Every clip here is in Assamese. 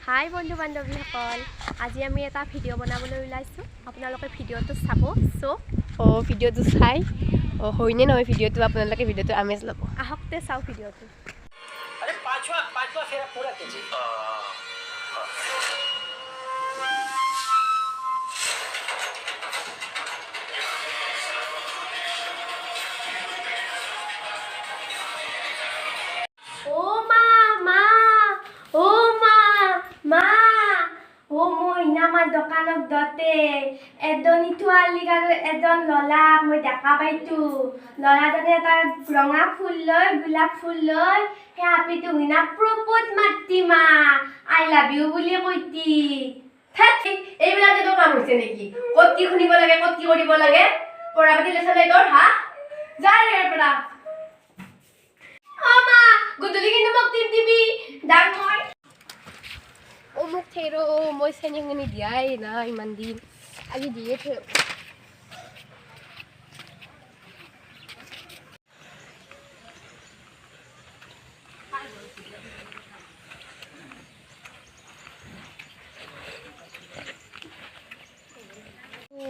হাই বন্ধু বান্ধৱীসকল, আজি আমি এটা ভিডিঅ' বনাবলৈ ওলাইছোঁ। আপোনালোকে ভিডিঅ'টো চাব। ভিডিঅ'টো চাই হয়নে নহয় ভিডিঅ'টো আপোনালোকে ভিডিঅ'টো আমেজ ল'ব। আহকতে চাওঁ ভিডিঅ'টো। আমাৰ দোকানত দতে এজনী ছোৱালীক আৰু এজন ল'ৰাক মই দেখা পাইছো। ল'ৰাজনে এটা ৰঙা ফুল লৈ গোলাপ ফুল লৈ সেই আপীটো শুনা প্ৰপ'জ মাতি মা আই লাভ ইউ বুলি কৈছি। এইবিলাকে তোৰ কাম হৈছে নেকি? ক'ত কি শুনিব লাগে, ক'ত কি কৰিব লাগে? পঢ়া পাতি লৈছা নাই তোৰ? হা যায় ইয়াৰ পৰা। মা গধূলি কিন্তু মোক টিপ দিবি যাম মই। মোক থেৰ মই চেনি চেনি দিয়াই নাই ইমান দিন, আজি দিয়ে থৈ।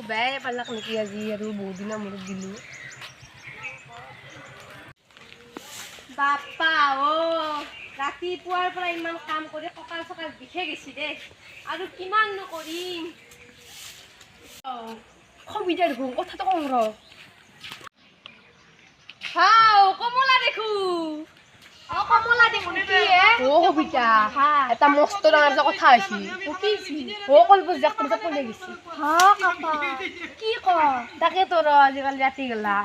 বেয়াই পালাক নেকি আজি আৰু বহুত দিনৰ মূৰত দিলো। বাপ্পা ৰাতিপুৱাৰ পৰা ইমান কাম কৰি কঁকাল চকাল বিষে গৈছি দে, আৰু কিমাননো কৰিম। সুবিধা দেখোন কথাটো কম ৰ। কমলা দেখো। কমলা দেখো কি সবিতা এটা মস্ত ডাঙৰ এটা কথা হৈছে। কলবজ যাক তোৰ কলে গৈছে। কি ক তাকে তোৰ আজিকালি ৰাতি গেলা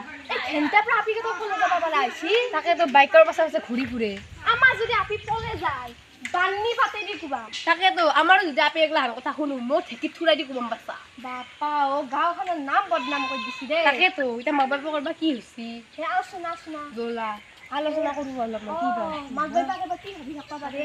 ঘণ্টাৰ পৰা আপি কলে যাব পৰা হৈছি। তাকে তোৰ বাইকৰ পাছে পাছে ঘূৰি ফুৰে। আমাৰ যদি আপি পলে যায় বান্নি পাতে দি কুবা। তাকেতো আমাৰো যদি আপি এগলা কথা শুনো মই ঢেঁকীত থুৰাই দি কুবাম পাছা। বাপ্পা গাঁওখনৰ নাম বদনাম কৰি দিছি দে। তাকেতো এতিয়া মাক বাপেকৰ কৰবা কি হৈছে আলোচনা জ্বলা আলোচনা কৰো অলপমান কি বা মাক বাপেকে কি ভাবি থাকবা পাৰে।